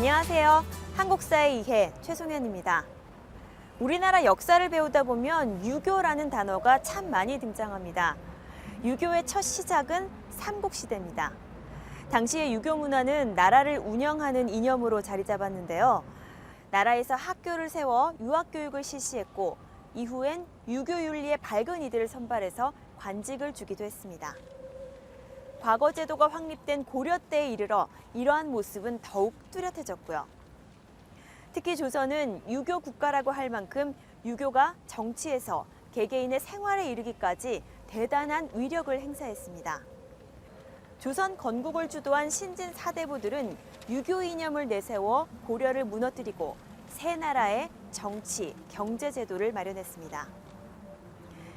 안녕하세요. 한국사의 이해 최송현입니다. 우리나라 역사를 배우다 보면 유교라는 단어가 참 많이 등장합니다. 유교의 첫 시작은 삼국시대입니다. 당시의 유교 문화는 나라를 운영하는 이념으로 자리 잡았는데요. 나라에서 학교를 세워 유학교육을 실시했고 이후엔 유교윤리에 밝은 이들을 선발해서 관직을 주기도 했습니다. 과거 제도가 확립된 고려 때에 이르러 이러한 모습은 더욱 뚜렷해졌고요. 특히 조선은 유교 국가라고 할 만큼 유교가 정치에서 개개인의 생활에 이르기까지 대단한 위력을 행사했습니다. 조선 건국을 주도한 신진 사대부들은 유교 이념을 내세워 고려를 무너뜨리고 새 나라의 정치, 경제 제도를 마련했습니다.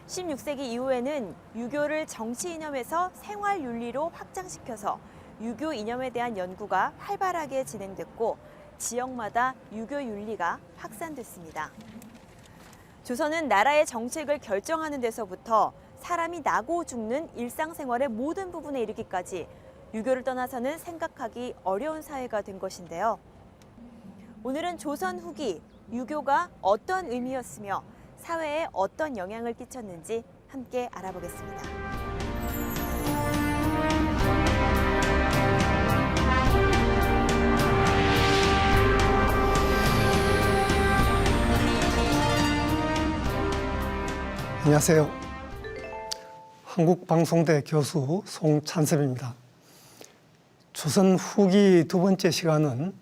16세기 이후에는 유교를 정치 이념에서 생활 윤리로 확장시켜서 유교 이념에 대한 연구가 활발하게 진행됐고 지역마다 유교 윤리가 확산됐습니다. 조선은 나라의 정책을 결정하는 데서부터 사람이 나고 죽는 일상생활의 모든 부분에 이르기까지 유교를 떠나서는 생각하기 어려운 사회가 된 것인데요. 오늘은 조선 후기 유교가 어떤 의미였으며 사회에 어떤 영향을 끼쳤는지 함께 알아보겠습니다. 안녕하세요. 한국방송대 교수 송찬섭입니다. 조선 후기 두 번째 시간은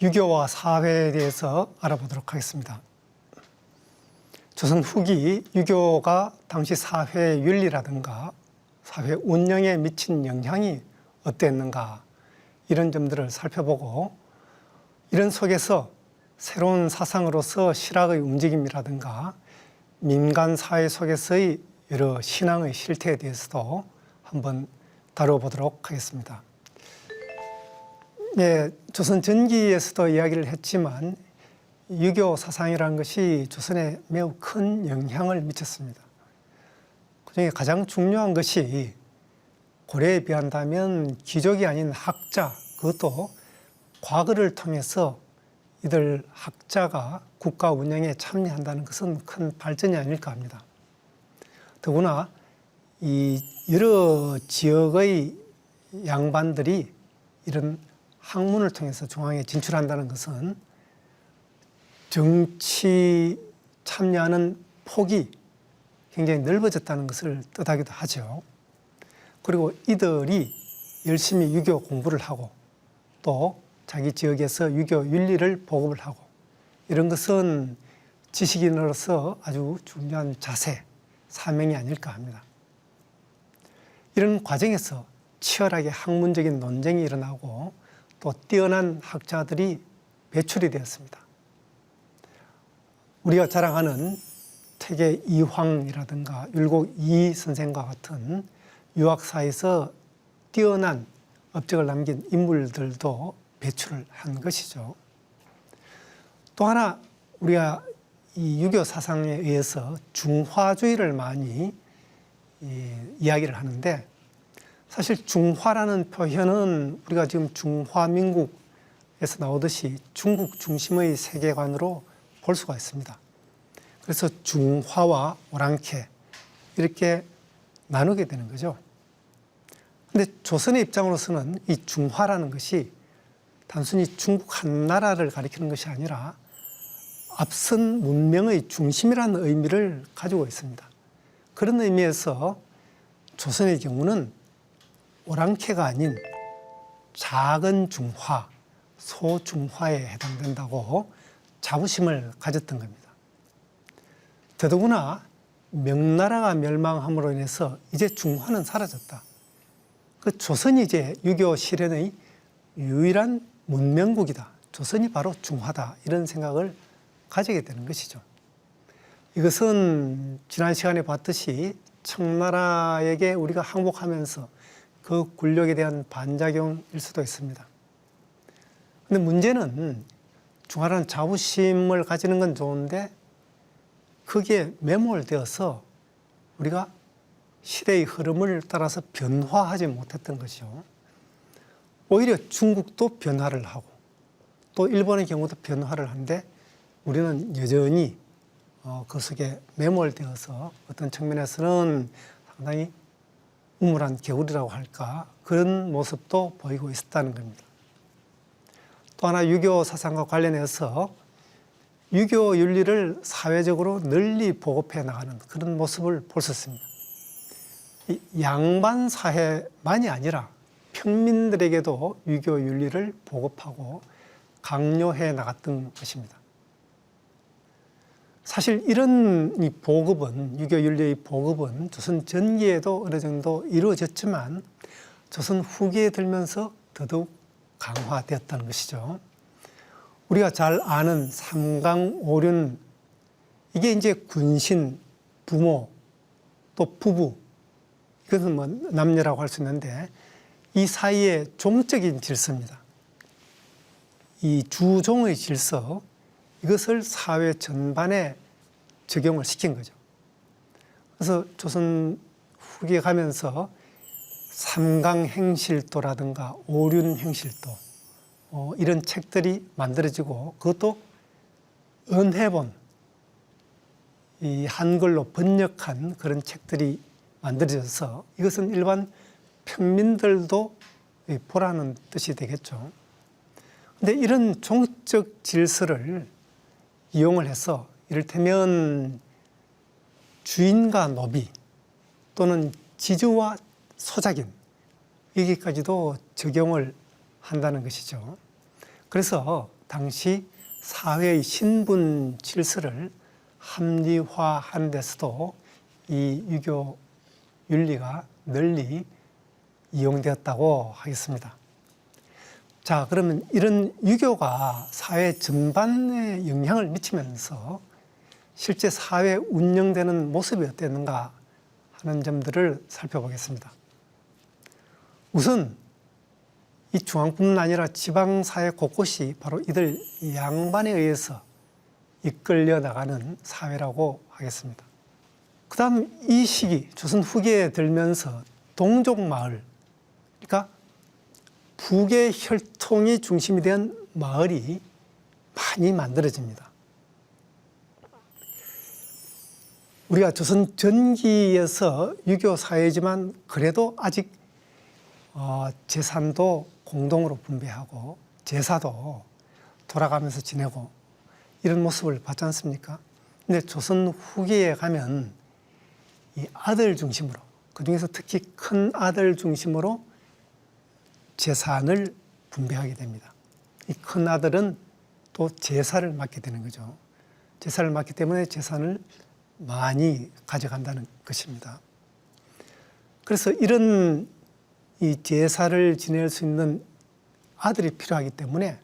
유교와 사회에 대해서 알아보도록 하겠습니다. 조선 후기 유교가 당시 사회 윤리라든가 사회 운영에 미친 영향이 어땠는가 이런 점들을 살펴보고 이런 속에서 새로운 사상으로서 실학의 움직임이라든가 민간 사회 속에서의 여러 신앙의 실태에 대해서도 한번 다뤄보도록 하겠습니다. 네, 조선 전기에서도 이야기를 했지만 유교 사상이라는 것이 조선에 매우 큰 영향을 미쳤습니다. 그중에 가장 중요한 것이 고려에 비한다면 귀족이 아닌 학자, 그것도 과거를 통해서 이들 학자가 국가 운영에 참여한다는 것은 큰 발전이 아닐까 합니다. 더구나 이 여러 지역의 양반들이 이런 학문을 통해서 중앙에 진출한다는 것은 정치 참여하는 폭이 굉장히 넓어졌다는 것을 뜻하기도 하죠. 그리고 이들이 열심히 유교 공부를 하고 또 자기 지역에서 유교 윤리를 보급을 하고 이런 것은 지식인으로서 아주 중요한 자세, 사명이 아닐까 합니다. 이런 과정에서 치열하게 학문적인 논쟁이 일어나고 또 뛰어난 학자들이 배출이 되었습니다. 우리가 자랑하는 퇴계 이황이라든가 율곡 이 선생과 같은 유학사에서 뛰어난 업적을 남긴 인물들도 배출을 한 것이죠. 또 하나 우리가 이 유교 사상에 의해서 중화주의를 많이 이야기를 하는데 사실 중화라는 표현은 우리가 지금 중화민국에서 나오듯이 중국 중심의 세계관으로 볼 수가 있습니다. 그래서 중화와 오랑캐 이렇게 나누게 되는 거죠. 근데 조선의 입장으로서는 이 중화라는 것이 단순히 중국 한 나라를 가리키는 것이 아니라 앞선 문명의 중심이라는 의미를 가지고 있습니다. 그런 의미에서 조선의 경우는 오랑캐가 아닌 작은 중화, 소중화에 해당된다고 자부심을 가졌던 겁니다. 더더구나 명나라가 멸망함으로 인해서 이제 중화는 사라졌다. 그 조선이 이제 유교 실현의 유일한 문명국이다. 조선이 바로 중화다. 이런 생각을 가지게 되는 것이죠. 이것은 지난 시간에 봤듯이 청나라에게 우리가 항복하면서 그 굴욕에 대한 반작용일 수도 있습니다. 근데 문제는 중화라는 자부심을 가지는 건 좋은데 거기에 매몰되어서 우리가 시대의 흐름을 따라서 변화하지 못했던 것이요. 오히려 중국도 변화를 하고 또 일본의 경우도 변화를 하는데 우리는 여전히 그 속에 매몰되어서 어떤 측면에서는 상당히 우물한 개울이라고 할까 그런 모습도 보이고 있었다는 겁니다. 또 하나 유교 사상과 관련해서 유교 윤리를 사회적으로 널리 보급해 나가는 그런 모습을 볼 수 있습니다. 이 양반 사회만이 아니라 평민들에게도 유교 윤리를 보급하고 강요해 나갔던 것입니다. 사실 이런 이 보급은, 유교 윤리의 보급은 조선 전기에도 어느 정도 이루어졌지만 조선 후기에 들면서 더더욱 강화되었다는 것이죠. 우리가 잘 아는 삼강 오륜, 이게 이제 군신, 부모, 또 부부, 이것은 뭐 남녀라고 할 수 있는데 이 사이의 종적인 질서입니다. 이 주종의 질서, 이것을 사회 전반에 적용을 시킨 거죠. 그래서 조선 후기에 가면서 삼강행실도라든가 오륜행실도 이런 책들이 만들어지고 그것도 은혜본, 이 한글로 번역한 그런 책들이 만들어져서 이것은 일반 평민들도 보라는 뜻이 되겠죠. 근데 이런 종적 질서를 이용을 해서 이를테면 주인과 노비 또는 지주와 소작인 여기까지도 적용을 한다는 것이죠. 그래서 당시 사회의 신분 질서를 합리화하는 데서도 이 유교 윤리가 널리 이용되었다고 하겠습니다. 자, 그러면 이런 유교가 사회 전반에 영향을 미치면서 실제 사회 운영되는 모습이 어땠는가 하는 점들을 살펴보겠습니다. 우선 이 중앙뿐만 아니라 지방사회 곳곳이 바로 이들 양반에 의해서 이끌려 나가는 사회라고 하겠습니다. 그 다음 이 시기, 조선 후기에 들면서 동족마을, 그러니까 북의 혈통이 중심이 된 마을이 많이 만들어집니다. 우리가 조선 전기에서 유교 사회지만 그래도 아직 재산도 공동으로 분배하고 제사도 돌아가면서 지내고 이런 모습을 봤지 않습니까? 근데 조선 후기에 가면 이 아들 중심으로, 그중에서 특히 큰 아들 중심으로 재산을 분배하게 됩니다. 이 큰 아들은 또 제사를 맡게 되는 거죠. 제사를 맡기 때문에 재산을 많이 가져간다는 것입니다. 그래서 이런 이 제사를 지낼 수 있는 아들이 필요하기 때문에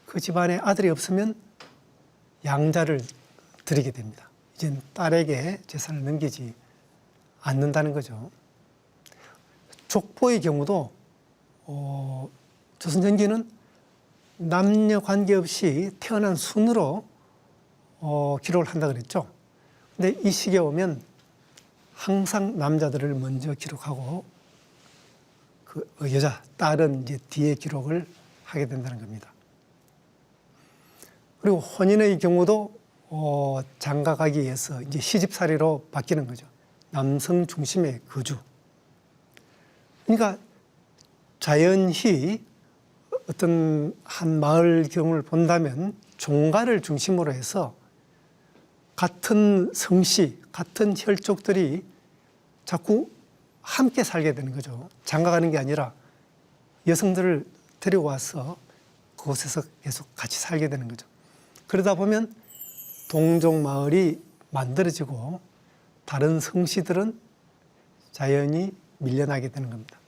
그 집안에 아들이 없으면 양자를 드리게 됩니다. 이젠 딸에게 재산을 넘기지 않는다는 거죠. 족보의 경우도 조선 전기는 남녀 관계없이 태어난 순으로 기록을 한다 그랬죠. 근데 이 시기에 오면 항상 남자들을 먼저 기록하고 그 여자, 딸은 이제 뒤에 기록을 하게 된다는 겁니다. 그리고 혼인의 경우도 장가가기 위해서 이제 시집살이로 바뀌는 거죠. 남성 중심의 거주. 그러니까 자연히 어떤 한 마을 경우를 본다면 종가를 중심으로 해서 같은 성씨, 같은 혈족들이 자꾸 함께 살게 되는 거죠. 장가가는 게 아니라 여성들을 데리고 와서 그곳에서 계속 같이 살게 되는 거죠. 그러다 보면 동족 마을이 만들어지고 다른 성씨들은 자연히 밀려나게 되는 겁니다.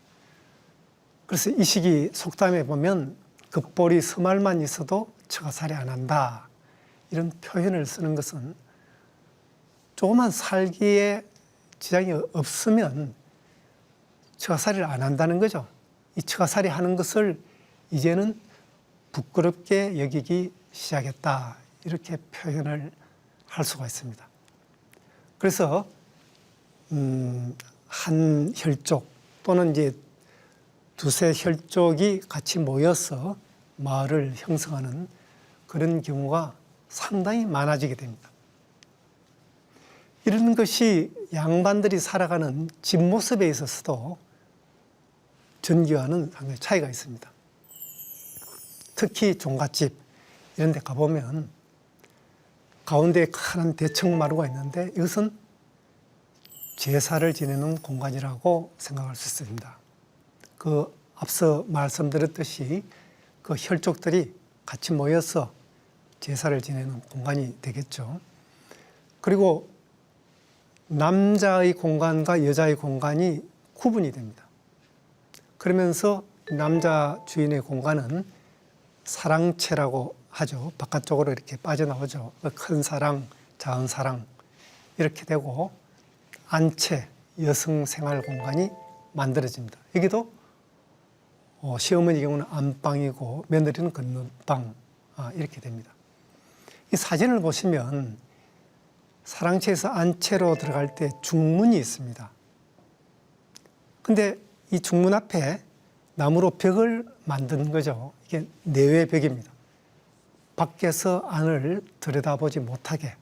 그래서 이 시기 속담에 보면 급보리 서말만 있어도 처가살이 안 한다, 이런 표현을 쓰는 것은 조그만 살기에 지장이 없으면 처가살이를 안 한다는 거죠. 이 처가살이 하는 것을 이제는 부끄럽게 여기기 시작했다, 이렇게 표현을 할 수가 있습니다. 그래서 한 혈족 또는 이제 두세 혈족이 같이 모여서 마을을 형성하는 그런 경우가 상당히 많아지게 됩니다. 이런 것이 양반들이 살아가는 집 모습에 있어서도 전기와는 상당히 차이가 있습니다. 특히 종갓집 이런 데 가보면 가운데에 큰 대청마루가 있는데 이것은 제사를 지내는 공간이라고 생각할 수 있습니다. 그 앞서 말씀드렸듯이 그 혈족들이 같이 모여서 제사를 지내는 공간이 되겠죠. 그리고 남자의 공간과 여자의 공간이 구분이 됩니다. 그러면서 남자 주인의 공간은 사랑채라고 하죠. 바깥쪽으로 이렇게 빠져나오죠. 큰 사랑, 작은 사랑 이렇게 되고 안채, 여성 생활 공간이 만들어집니다. 여기도 시어머니 경우는 안방이고 며느리는 건넌방 이렇게 됩니다. 이 사진을 보시면 사랑채에서 안채로 들어갈 때 중문이 있습니다. 근데 이 중문 앞에 나무로 벽을 만든 거죠. 이게 내외 벽입니다. 밖에서 안을 들여다보지 못하게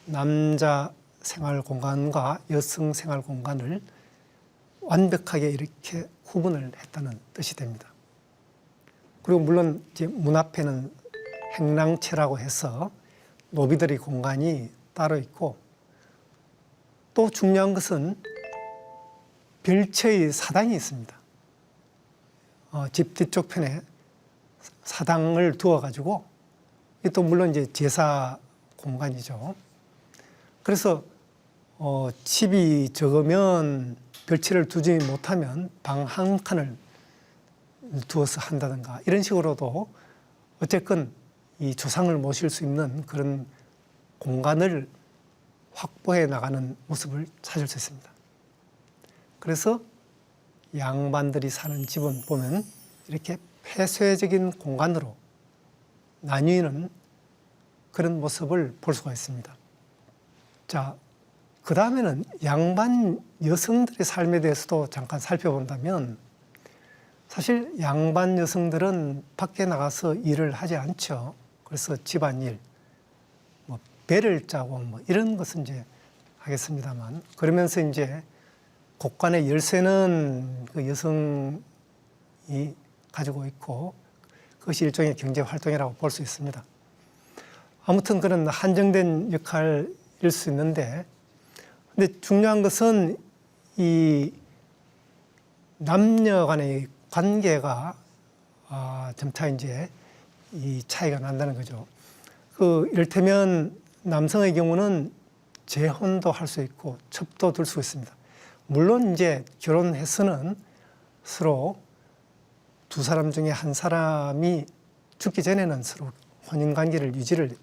남자 생활 공간과 여성 생활 공간을 완벽하게 이렇게 구분을 했다는 뜻이 됩니다. 그리고 물론 이제 문 앞에는 행랑채라고 해서 노비들의 공간이 따로 있고 또 중요한 것은 별채의 사당이 있습니다. 집 뒤쪽 편에 사당을 두어가지고 또 물론 이제 제사 공간이죠. 그래서 집이 적으면 별채를 두지 못하면 방 한 칸을 두어서 한다든가 이런 식으로도 어쨌건 이 조상을 모실 수 있는 그런 공간을 확보해 나가는 모습을 찾을 수 있습니다. 그래서 양반들이 사는 집은 보면 이렇게 폐쇄적인 공간으로 나뉘는 그런 모습을 볼 수가 있습니다. 자, 그 다음에는 양반 여성들의 삶에 대해서도 잠깐 살펴본다면 사실 양반 여성들은 밖에 나가서 일을 하지 않죠. 그래서 집안일, 뭐 배를 짜고 뭐 이런 것은 이제 하겠습니다만 그러면서 이제 곳간의 열쇠는 그 여성이 가지고 있고 그것이 일종의 경제 활동이라고 볼 수 있습니다. 아무튼 그런 한정된 역할일 수 있는데 근데 중요한 것은 이 남녀 간의 관계가 점차 이제 이 차이가 난다는 거죠. 그 이를테면 남성의 경우는 재혼도 할 수 있고 첩도 들 수 있습니다. 물론 이제 결혼해서는 서로 두 사람 중에 한 사람이 죽기 전에는 서로 혼인 관계를 유지를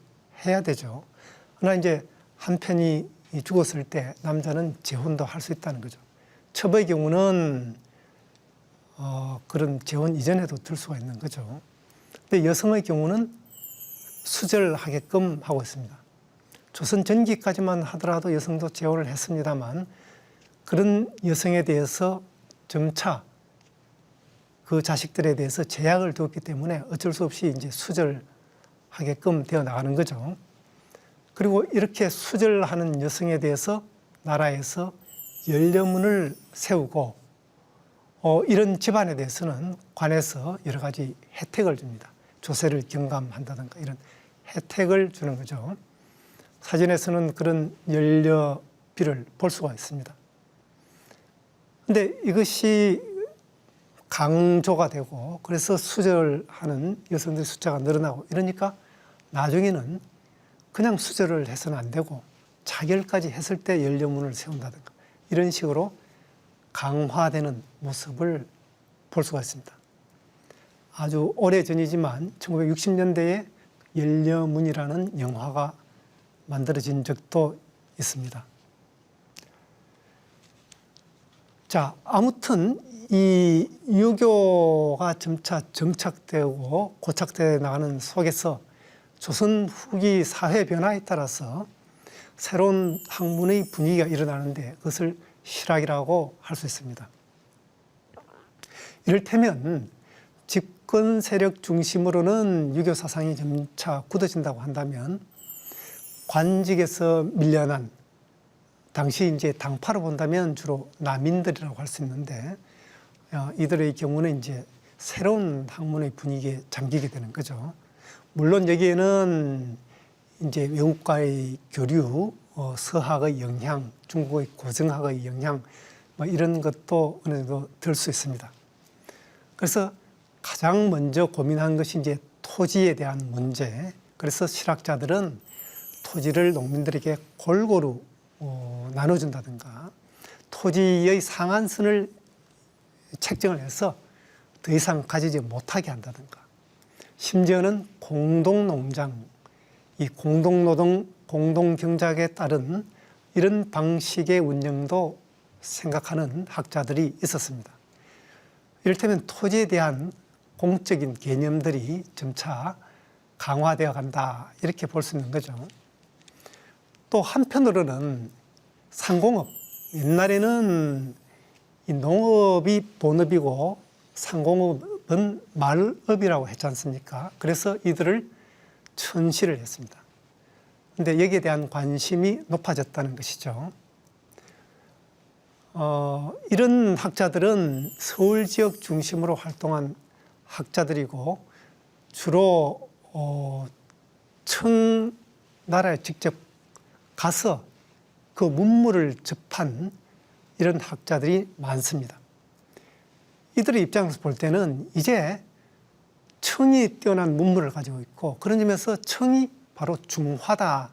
해야 되죠. 그러나 이제 한 편이 죽었을 때 남자는 재혼도 할 수 있다는 거죠. 첩의 경우는 그런 재혼 이전에도 들 수가 있는 거죠. 근데 여성의 경우는 수절하게끔 하고 있습니다. 조선 전기까지만 하더라도 여성도 재혼을 했습니다만 그런 여성에 대해서 점차 그 자식들에 대해서 제약을 두었기 때문에 어쩔 수 없이 이제 수절하게끔 되어 나가는 거죠. 그리고 이렇게 수절하는 여성에 대해서 나라에서 연료문을 세우고 이런 집안에 대해서는 관에서 여러 가지 혜택을 줍니다. 조세를 경감한다든가 이런 혜택을 주는 거죠. 사진에서는 그런 연료비를 볼 수가 있습니다. 근데 이것이 강조가 되고 그래서 수절하는 여성들의 숫자가 늘어나고 이러니까 나중에는 그냥 수절을 해서는 안 되고 자결까지 했을 때 연료문을 세운다든가 이런 식으로 강화되는 모습을 볼 수가 있습니다. 아주 오래전이지만 1960년대에 연료문이라는 영화가 만들어진 적도 있습니다. 자, 아무튼 이 유교가 점차 정착되고 고착되어 나가는 속에서 조선 후기 사회 변화에 따라서 새로운 학문의 분위기가 일어나는데 그것을 실학이라고 할 수 있습니다. 이를테면 집권 세력 중심으로는 유교 사상이 점차 굳어진다고 한다면 관직에서 밀려난 당시 이제 당파로 본다면 주로 남인들이라고 할 수 있는데 이들의 경우는 이제 새로운 학문의 분위기에 잠기게 되는 거죠. 물론 여기에는 이제 외국과의 교류, 서학의 영향, 중국의 고정학의 영향 뭐 이런 것도 어느 정도 들 수 있습니다. 그래서 가장 먼저 고민한 것이 이제 토지에 대한 문제. 그래서 실학자들은 토지를 농민들에게 골고루 나눠준다든가 토지의 상한선을 책정을 해서 더 이상 가지지 못하게 한다든가 심지어는 공동농장, 이 공동노동, 공동경작에 따른 이런 방식의 운영도 생각하는 학자들이 있었습니다. 이를테면 토지에 대한 공적인 개념들이 점차 강화되어 간다 이렇게 볼 수 있는 거죠. 또 한편으로는 상공업, 옛날에는 이 농업이 본업이고 상공업은 말업이라고 했지 않습니까? 그래서 이들을 천시를 했습니다. 그런데 여기에 대한 관심이 높아졌다는 것이죠. 이런 학자들은 서울 지역 중심으로 활동한 학자들이고 주로 청나라에 직접 가서 그 문물을 접한 이런 학자들이 많습니다. 이들의 입장에서 볼 때는 이제 청이 뛰어난 문물을 가지고 있고 그런 점에서 청이 바로 중화다.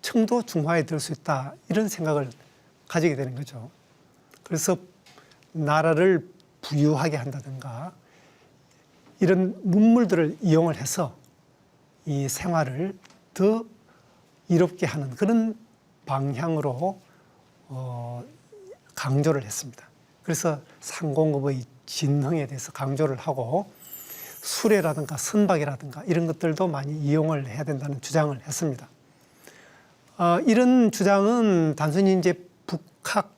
청도 중화에 들 수 있다. 이런 생각을 가지게 되는 거죠. 그래서 나라를 부유하게 한다든가 이런 문물들을 이용을 해서 이 생활을 더 이롭게 하는 그런 방향으로 강조를 했습니다. 그래서 상공업의 진흥에 대해서 강조를 하고 수레라든가 선박이라든가 이런 것들도 많이 이용을 해야 된다는 주장을 했습니다. 이런 주장은 단순히 이제 북학,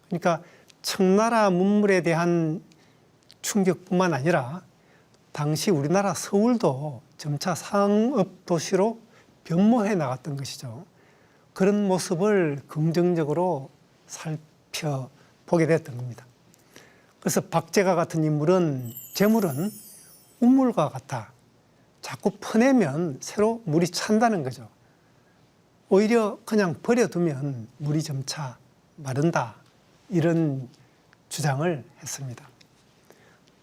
그러니까 청나라 문물에 대한 충격뿐만 아니라 당시 우리나라 서울도 점차 상업 도시로 변모해 나갔던 것이죠. 그런 모습을 긍정적으로 살펴보게 됐던 겁니다. 그래서 박제가 같은 인물은 재물은 우물과 같다. 자꾸 퍼내면 새로 물이 찬다는 거죠. 오히려 그냥 버려두면 물이 점차 마른다. 이런 주장을 했습니다.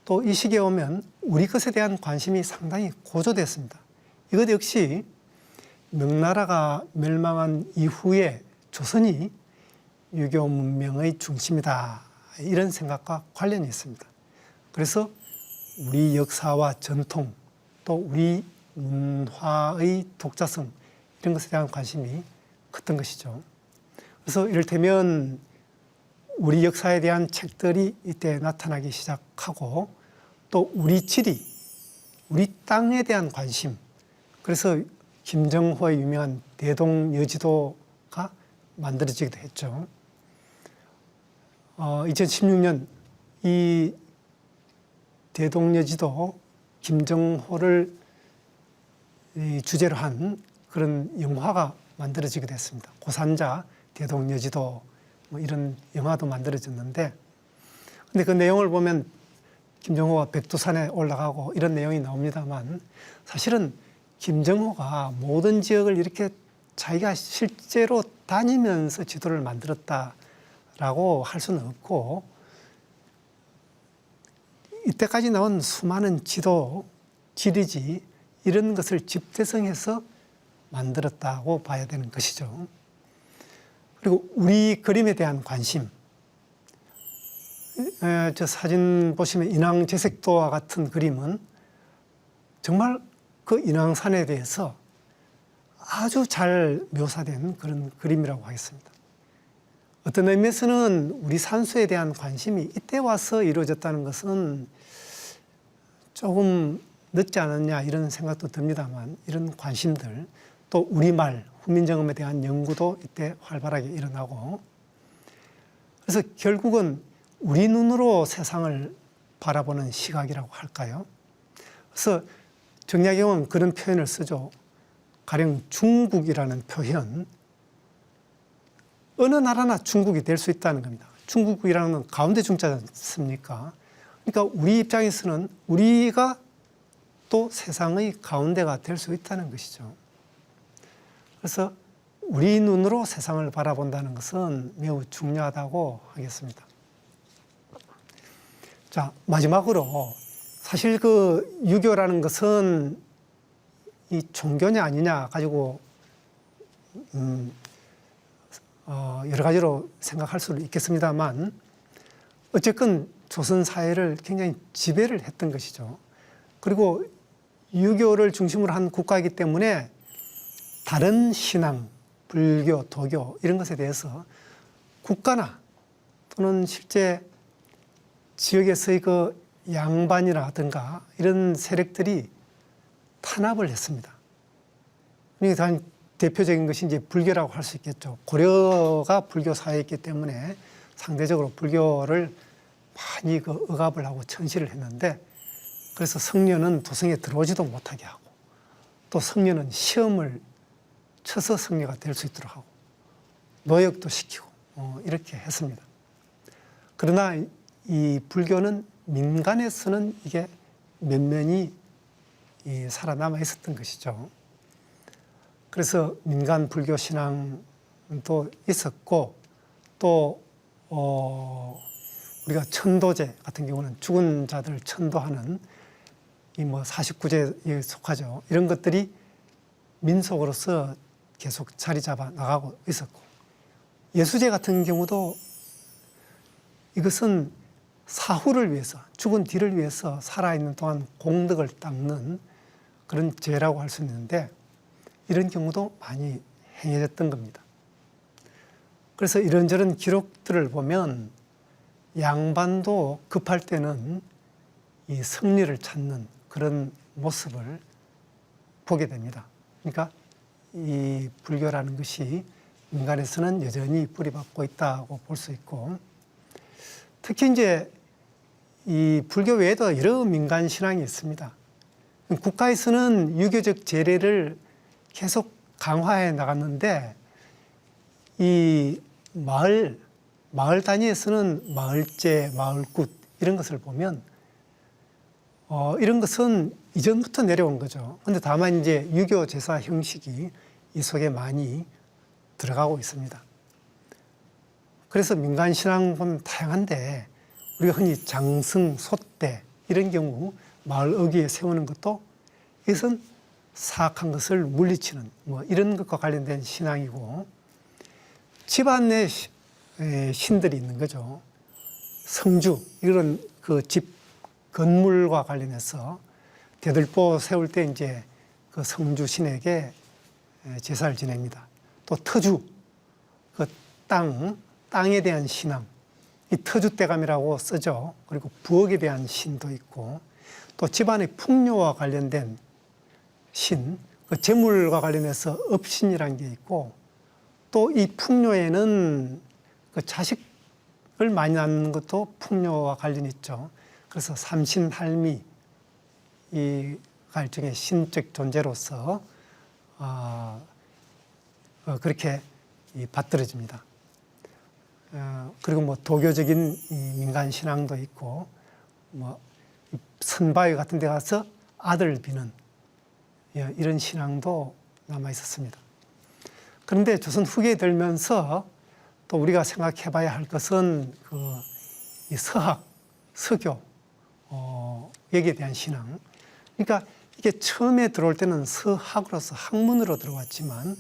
또 이 시기에 오면 우리 것에 대한 관심이 상당히 고조됐습니다. 이것 역시 명나라가 멸망한 이후에 조선이 유교 문명의 중심이다. 이런 생각과 관련이 있습니다. 그래서 우리 역사와 전통 또 우리 문화의 독자성 이런 것에 대한 관심이 컸던 것이죠. 그래서 이를테면 우리 역사에 대한 책들이 이때 나타나기 시작하고 또 우리 지리, 우리 땅에 대한 관심. 그래서 김정호의 유명한 대동여지도가 만들어지기도 했죠. 2016년 이 대동여지도 김정호를 주제로 한 그런 영화가 만들어지기도 했습니다. 고산자 대동여지도 뭐 이런 영화도 만들어졌는데 근데 그 내용을 보면 김정호가 백두산에 올라가고 이런 내용이 나옵니다만 사실은 김정호가 모든 지역을 이렇게 자기가 실제로 다니면서 지도를 만들었다라고 할 수는 없고 이때까지 나온 수많은 지도, 지리지 이런 것을 집대성해서 만들었다고 봐야 되는 것이죠. 그리고 우리 그림에 대한 관심. 저 사진 보시면 인왕제색도와 같은 그림은 정말 그 인왕산에 대해서 아주 잘 묘사된 그런 그림이라고 하겠습니다. 어떤 의미에서는 우리 산수에 대한 관심이 이때 와서 이루어졌다는 것은 조금 늦지 않았냐 이런 생각도 듭니다만 이런 관심들 또 우리말, 후민정음에 대한 연구도 이때 활발하게 일어나고 그래서 결국은 우리 눈으로 세상을 바라보는 시각이라고 할까요? 그래서 정약용은 그런 표현을 쓰죠. 가령 중국이라는 표현, 어느 나라나 중국이 될 수 있다는 겁니다. 중국이라는 건 가운데 중자지 않습니까? 그러니까 우리 입장에서는 우리가 또 세상의 가운데가 될 수 있다는 것이죠. 그래서 우리 눈으로 세상을 바라본다는 것은 매우 중요하다고 하겠습니다. 자, 마지막으로 사실 그 유교라는 것은 이 종교냐 아니냐 가지고 여러 가지로 생각할 수도 있겠습니다만 어쨌건 조선 사회를 굉장히 지배를 했던 것이죠. 그리고 유교를 중심으로 한 국가이기 때문에 다른 신앙, 불교, 도교 이런 것에 대해서 국가나 또는 실제 지역에서의 그 양반이라든가 이런 세력들이 탄압을 했습니다. 그러니까 대표적인 것이 이제 불교라고 할 수 있겠죠. 고려가 불교 사회였기 때문에 상대적으로 불교를 많이 그 억압을 하고 천시를 했는데, 그래서 성녀는 도성에 들어오지도 못하게 하고, 또 성녀는 시험을 쳐서 성녀가 될 수 있도록 하고, 노역도 시키고 이렇게 했습니다. 그러나 이 불교는 민간에서는 이게 면면이 살아남아 있었던 것이죠. 그래서 민간 불교 신앙도 있었고, 또 우리가 천도제 같은 경우는 죽은 자들 천도하는 이 뭐 49제에 속하죠. 이런 것들이 민속으로서 계속 자리 잡아 나가고 있었고, 예수제 같은 경우도 이것은 사후를 위해서, 죽은 뒤를 위해서 살아있는 동안 공덕을 닦는 그런 죄라고 할 수 있는데, 이런 경우도 많이 행해졌던 겁니다. 그래서 이런저런 기록들을 보면 양반도 급할 때는 이 승리를 찾는 그런 모습을 보게 됩니다. 그러니까 이 불교라는 것이 민간에서는 여전히 뿌리박고 있다고 볼 수 있고, 특히 이제 이 불교 외에도 여러 민간 신앙이 있습니다. 국가에서는 유교적 제례를 계속 강화해 나갔는데, 이 마을 단위에서는 마을제, 마을굿 이런 것을 보면 이런 것은 이전부터 내려온 거죠. 그런데 다만 이제 유교 제사 형식이 이 속에 많이 들어가고 있습니다. 그래서 민간 신앙 보면 다양한데, 우리가 흔히 장승, 소대 이런 경우 마을 어귀에 세우는 것도 이것은 사악한 것을 물리치는 뭐 이런 것과 관련된 신앙이고, 집안 내 신들이 있는 거죠. 성주 이런 그 집 건물과 관련해서 대들보 세울 때 이제 그 성주 신에게 제사를 지냅니다. 또 터주, 그 땅에 대한 신앙, 이 터주대감이라고 쓰죠. 그리고 부엌에 대한 신도 있고, 또 집안의 풍요와 관련된 신, 그 재물과 관련해서 업신이라는 게 있고, 또 이 풍요에는 그 자식을 많이 낳는 것도 풍요와 관련이 있죠. 그래서 삼신할미, 이 일종의 신적 존재로서 그렇게 받들어집니다. 그리고 뭐 도교적인 민간 신앙도 있고, 뭐 선바위 같은 데 가서 아들 비는 이런 신앙도 남아 있었습니다. 그런데 조선 후기에 들면서 또 우리가 생각해 봐야 할 것은 이 서학, 서교, 여기에 대한 신앙. 그러니까 이게 처음에 들어올 때는 서학으로서 학문으로 들어왔지만,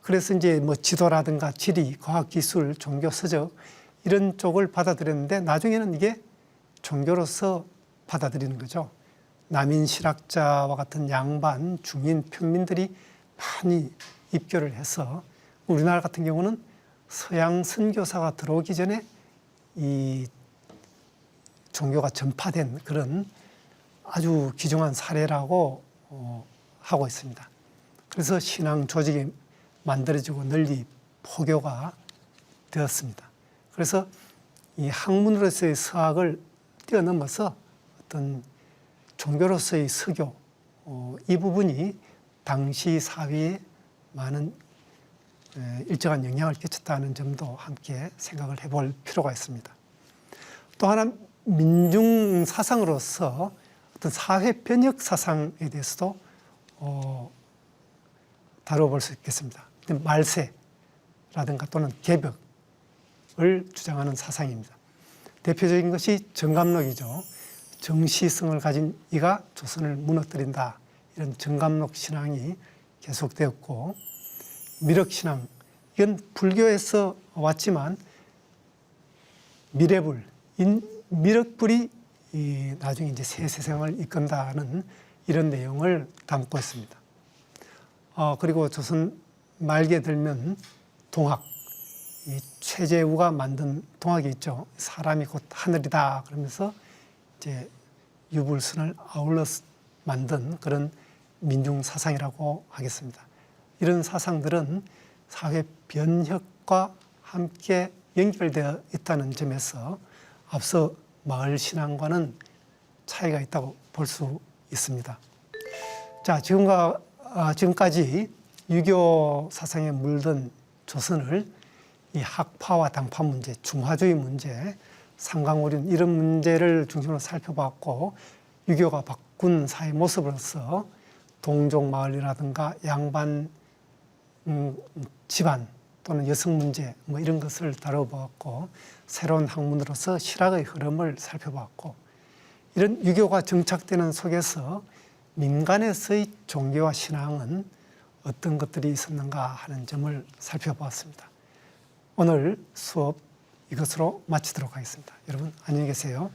그래서 이제 뭐 지도라든가 지리, 과학기술, 종교, 서적 이런 쪽을 받아들였는데, 나중에는 이게 종교로서 받아들이는 거죠. 남인 실학자와 같은 양반, 중인, 평민들이 많이 입교를 해서, 우리나라 같은 경우는 서양 선교사가 들어오기 전에 이 종교가 전파된 그런 아주 귀중한 사례라고 하고 있습니다. 그래서 신앙 조직이 만들어지고 널리 포교가 되었습니다. 그래서 이 학문으로서의 서학을 뛰어넘어서 어떤 종교로서의 설교, 이 부분이 당시 사회에 많은 일정한 영향을 끼쳤다는 점도 함께 생각을 해볼 필요가 있습니다. 또 하나 민중 사상으로서 어떤 사회 변혁 사상에 대해서도 다뤄볼 수 있겠습니다. 말세라든가 또는 개벽을 주장하는 사상입니다. 대표적인 것이 정감록이죠. 정시성을 가진 이가 조선을 무너뜨린다. 이런 정감록 신앙이 계속되었고, 미륵신앙, 이건 불교에서 왔지만 미래불, 미륵불이 나중에 이제 새 세상을 이끈다는 이런 내용을 담고 있습니다. 그리고 조선 말기에 들면 동학, 이 최재우가 만든 동학이 있죠. 사람이 곧 하늘이다 그러면서 이제 유불순을 아울러 만든 그런 민중 사상이라고 하겠습니다. 이런 사상들은 사회 변혁과 함께 연결되어 있다는 점에서 앞서 마을 신앙과는 차이가 있다고 볼 수 있습니다. 자, 지금까지 유교 사상에 물든 조선을 이 학파와 당파 문제, 중화주의 문제, 삼강오륜 이런 문제를 중심으로 살펴봤고, 유교가 바꾼 사회 모습으로서 동족 마을이라든가 양반 집안 또는 여성 문제 뭐 이런 것을 다뤄보았고, 새로운 학문으로서 실학의 흐름을 살펴봤고, 이런 유교가 정착되는 속에서 민간에서의 종교와 신앙은 어떤 것들이 있었는가 하는 점을 살펴보았습니다. 오늘 수업 이것으로 마치도록 하겠습니다. 여러분 안녕히 계세요.